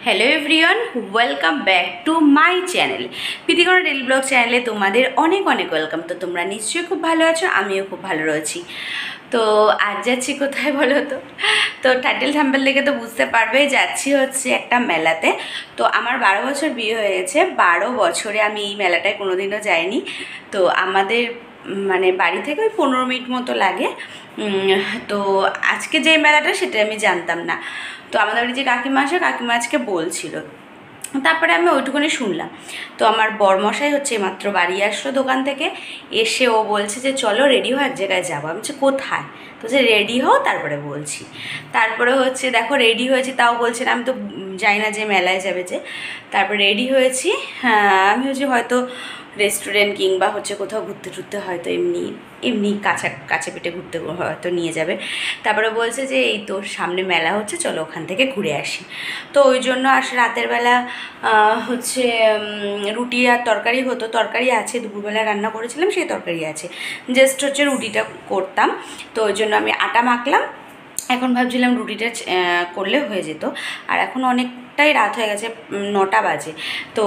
Hello everyone, welcome back to my channel Pritikona daily vlog চ্যানেলে তোমাদের অনেক অনেক ওয়েলকাম। তো তোমরা নিশ্চয়ই খুব ভালো আছো, আমিও খুব ভালো রয়েছি। তো আজ যাচ্ছি কোথায় বলো তো টাইটেল থাম্বনেল দেখে তো বুঝতে পারবে, যাচ্ছি হচ্ছে একটা মেলাতে। তো আমার 12 বছর বিয়ে হয়ে গেছে, 12 বছরে আমি এই মেলাটায় কোনোদিনও যাইনি। তো আমাদের মানে বাড়ি থেকে ওই 15 মিনিট মতো লাগে। তো আজকে যে মেলাটা সেটা আমি জানতাম না। তো আমাদের বাড়ি যে কাকিমা আসে, কাকিমা আজকে বলছিল, তারপরে আমি ওইটুকুনি শুনলাম। তো আমার বরমশাই হচ্ছে মাত্র বাড়ি আসলো দোকান থেকে, এসে ও বলছে যে চলো রেডি হও, এক জায়গায় যাবো। আমি বলছি কোথায়? তো যে রেডি হও তারপরে বলছি। তারপরে হচ্ছে দেখো রেডি হয়েছি, তাও বলছে না, আমি তো যাই না যে মেলায় যাবে যে। তারপরে রেডি হয়েছি। হ্যাঁ, আমি হচ্ছে হয়তো রেস্টুরেন্ট কিংবা হচ্ছে কোথাও ঘুরতে টুরতে, হয়তো এমনি এমনি কাছে পিঠে ঘুরতে হয়তো নিয়ে যাবে। তারপরে বলছে যে এই তো সামনে মেলা হচ্ছে, চলো ওখান থেকে ঘুরে আসি। তো ওই জন্য রাতের বেলা হচ্ছে রুটি আর তরকারি হতো, তরকারি আছে, দুপুরবেলা রান্না করেছিলাম সেই তরকারি আছে, জাস্ট হচ্ছে রুটিটা করতাম। তো ওই জন্য আমি আটা মাখলাম। এখন ভাবছিলাম রুটিটা করলে হয়ে যেত। আর এখন অনেকটাই রাত হয়ে গেছে, 9টা বাজে। তো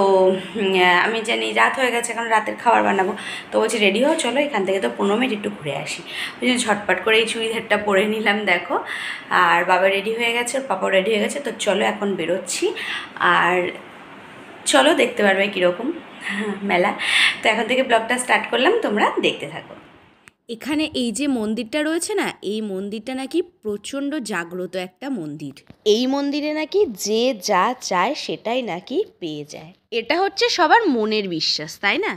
আমি জানি রাত হয়ে গেছে, এখন রাতের খাবার বানাবো। তো বলছি রেডি হও, চলো এখান থেকে তো 15 মিনিট একটু ঘুরে আসি। ওই জন্য ঝটপট করে এই চুড়িদারটা পরে নিলাম দেখো। আর বাবা রেডি হয়ে গেছে, ওর পাপাও রেডি হয়ে গেছে। তো চলো এখন বেরোচ্ছি, আর চলো দেখতে পারবে কীরকম মেলা। তো এখন থেকে ব্লগটা স্টার্ট করলাম, তোমরা দেখতে থাকো। এখানে এই যে মন্দিরটা রয়েছে না, এই মন্দিরটা নাকি প্রচণ্ড জাগ্রত একটা মন্দির। এই মন্দিরে নাকি যে যা চায় সেটাই নাকি পেয়ে যায়। এটা হচ্ছে সবার মনের বিশ্বাস, তাই না?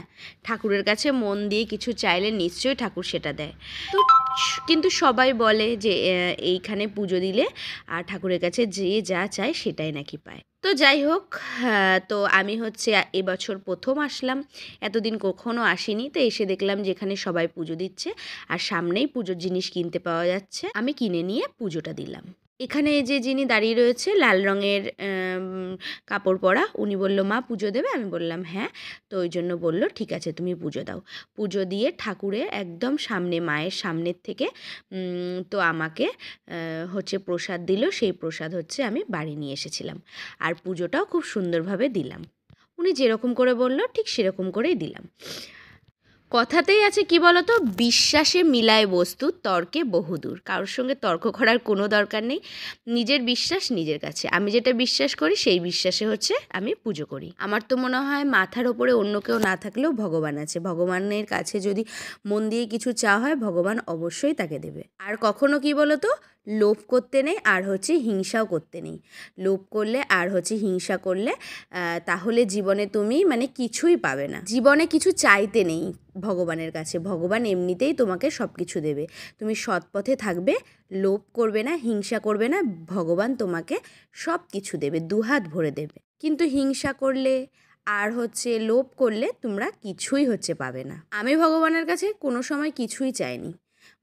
ঠাকুরের কাছে মন দিয়ে কিছু চাইলে নিশ্চয়ই ঠাকুর সেটা দেয়। তো কিন্তু সবাই বলে যে এইখানে পুজো দিলে আর ঠাকুরের কাছে যে যা চায় সেটাই নাকি পায়। তো যাই হোক, তো আমি হচ্ছে এবছর প্রথম আসলাম, এতদিন কখনো আসিনি। তো এসে দেখলাম যেখানে সবাই পুজো দিচ্ছে আর সামনেই পুজোর জিনিস কিনতে পাওয়া যাচ্ছে, আমি কিনে নিয়ে পুজোটা দিলাম। এখানে যে যিনি দাঁড়িয়ে রয়েছে লাল রঙের কাপড় পরা, উনি বলল মা পুজো দেবে? আমি বললাম হ্যাঁ। তো ওই জন্য বলল ঠিক আছে তুমি পুজো দাও। পুজো দিয়ে ঠাকুরের একদম সামনে, মায়ের সামনের থেকে তো আমাকে হচ্ছে প্রসাদ দিল। সেই প্রসাদ হচ্ছে আমি বাড়ি নিয়ে এসেছিলাম, আর পুজোটাও খুব সুন্দরভাবে দিলাম। উনি যেরকম করে বলল ঠিক সেরকম করেই দিলাম। কথাতেই আছে কি বলতো, বিশ্বাসে মিলায় বস্তু, তর্কে বহুদূর। কারোর সঙ্গে তর্ক করার কোনো দরকার নেই, নিজের বিশ্বাস নিজের কাছে। আমি যেটা বিশ্বাস করি সেই বিশ্বাসে হচ্ছে আমি পুজো করি। আমার তো মনে হয় মাথার ওপরে অন্য কেউ না থাকলেও ভগবান আছে। ভগবানের কাছে যদি মন দিয়ে কিছু চাওয়া হয়, ভগবান অবশ্যই তাকে দেবে। আর কখনো কি বলতো, লোভ করতে নেই, আর হচ্ছে হিংসাও করতে নেই। লোভ করলে আর হচ্ছে হিংসা করলে তাহলে জীবনে তুমি মানে কিছুই পাবে না। জীবনে কিছু চাইতে নেই ভগবানের কাছে, ভগবান এমনিতেই তোমাকে সব কিছু দেবে। তুমি সৎ পথে থাকবে, লোভ করবে না, হিংসা করবে না, ভগবান তোমাকে সব কিছু দেবে, দুহাত ভরে দেবে। কিন্তু হিংসা করলে আর হচ্ছে লোভ করলে তোমরা কিছুই হচ্ছে পাবে না। আমি ভগবানের কাছে কোনো সময় কিছুই চাইনি।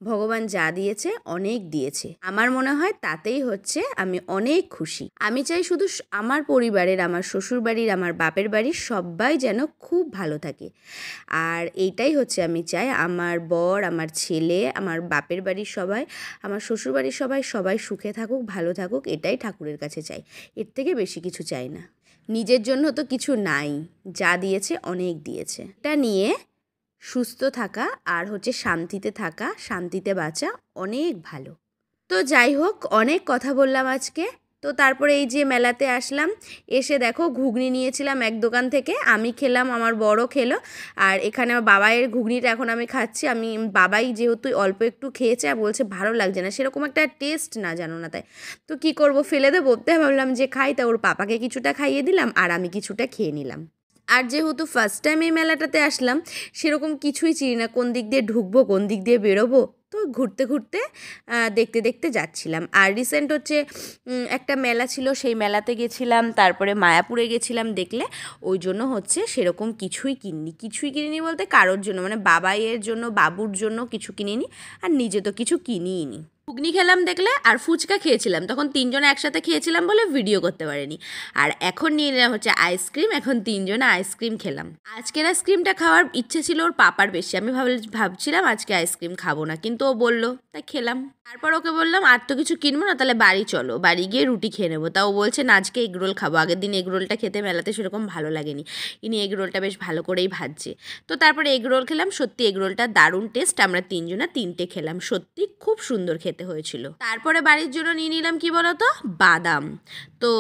ভগবান যা দিয়েছে অনেক দিয়েছে, আমার মনে হয় তাতেই হচ্ছে আমি অনেক খুশি। আমি চাই শুধু আমার পরিবারের, আমার শ্বশুরবাড়ির, আমার বাপের বাড়ির সবাই যেন খুব ভালো থাকে। আর এইটাই হচ্ছে আমি চাই, আমার বর, আমার ছেলে, আমার বাপের বাড়ির সবাই, আমার শ্বশুরবাড়ির সবাই, সবাই সুখে থাকুক, ভালো থাকুক, এটাই ঠাকুরের কাছে চাই। এর থেকে বেশি কিছু চাই না। নিজের জন্য তো কিছু নাই, যা দিয়েছে অনেক দিয়েছে। এটা নিয়ে সুস্থ থাকা আর হচ্ছে শান্তিতে থাকা, শান্তিতে বাঁচা অনেক ভালো। তো যাই হোক, অনেক কথা বললাম আজকে। তো তারপরে এই যে মেলাতে আসলাম, এসে দেখো ঘুগনি নিয়েছিলাম এক দোকান থেকে, আমি খেলাম, আমার বড় খেলো। আর এখানে আমার বাবাইয়ের ঘুগনিটা এখন আমি খাচ্ছি। বাবাই যেহেতু অল্প একটু খেয়েছে আর বলছে ভালো লাগছে না, সেরকম একটা টেস্ট না, জানো না, তাই তো কী করবো, ফেলে দেবো, তাই ভাবলাম যে খাই। তা ওর পাপাকে কিছুটা খাইয়ে দিলাম আর আমি কিছুটা খেয়ে নিলাম। আর যেহেতু ফার্স্ট টাইম এই মেলাটাতে আসলাম, সেরকম কিছুই চিনি না, কোন দিক দিয়ে ঢুকবো, কোন দিক দিয়ে বেরোবো। তো ঘুরতে ঘুরতে দেখতে দেখতে যাচ্ছিলাম। আর রিসেন্ট হচ্ছে একটা মেলা ছিল, সেই মেলাতে গেছিলাম, তারপরে মায়াপুরে গেছিলাম দেখলে। ওই জন্য হচ্ছে সেরকম কিছুই কিনিনি বলতে কারোর জন্য, মানে বাবাইয়ের জন্য, বাবুর জন্য কিছু কিনিনি, আর নিজে তো কিছু কিনিই নি। ঘুগনি খেলাম দেখলে, আর ফুচকা খেয়েছিলাম, তখন তিনজনে একসাথে খেয়েছিলাম বলে ভিডিও করতে পারিনি। আর এখন নিয়ে নিলাম হচ্ছে আইসক্রিম, এখন তিনজনে আইসক্রিম খেলাম। আজকের আইসক্রিমটা খাওয়ার ইচ্ছে ছিল ওর পাপার বেশি, আমি ভাবছিলাম আজকে আইসক্রিম খাবো না, কিন্তু ও বললো তাই খেলাম। তারপর ওকে বললাম আর তো কিছু কিনবো না, তাহলে বাড়ি চলো, বাড়ি গিয়ে রুটি খেয়ে নেবো। তাও বলছে না আজকে এগরোল খাবো, আগের দিন এগরোলটা খেতে মেলাতে সেরকম ভালো লাগেনি, ইনি এগরোলটা বেশ ভালো করেই ভাজছে। তো তারপরে এগরোল খেলাম, সত্যি এগরোলটা দারুণ টেস্ট, আমরা তিনজনা তিনটে খেলাম, সত্যি খুব সুন্দর খেতে হয়েছিল। তারপরে বাড়ির জন্য নিয়ে নিলাম কি বলতো, বাদাম। তো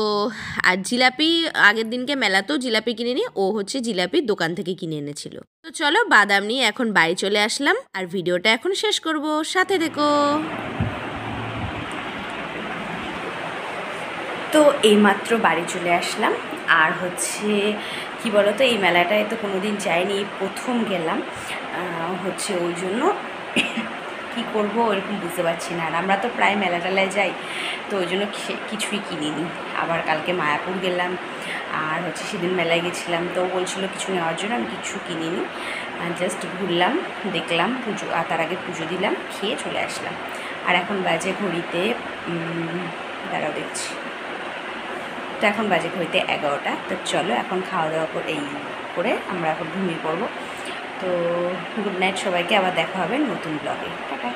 আর জিলাপি, আগের দিনকে মেলাতেও জিলাপি কিনে নিই, ও হচ্ছে জিলাপি দোকান থেকে কিনে এনেছিল। তো চলো বাদাম নিয়ে এখন বাড়ি চলে আসলাম, আর ভিডিওটা এখন শেষ করব, সাথে দেখো। তো এইমাত্র বাড়ি চলে আসলাম, আর হচ্ছে কি বলতো, এই মেলাটায় তো কোনো দিন যাইনি, প্রথম গেলাম, হচ্ছে ওই জন্য কী করবো ওরকম বুঝতে পারছি না। আর আমরা তো প্রায় মেলা টেলায় যাই, তো ওই জন্য কিছুই কিনিনি। আবার কালকে মায়াপুর গেলাম, আর হচ্ছে সেদিন মেলায় গেছিলাম, তো বলছিল কিছু নেওয়ার জন্য, আমি কিছু কিনিনি, জাস্ট ঘুরলাম, দেখলাম পুজো, আর তার আগে পুজো দিলাম, খেয়ে চলে আসলাম। আর এখন বাজে ঘড়িতে দাঁড়াও দেখছি, তো এখন বাজে ঘড়িতে 11টা। তো চলো এখন খাওয়া দাওয়া করে আমরা এখন ঘুমিয়ে পড়বো। তো গুড নাইট সবাইকে, আবার দেখা হবে নতুন ব্লগে, টাটা।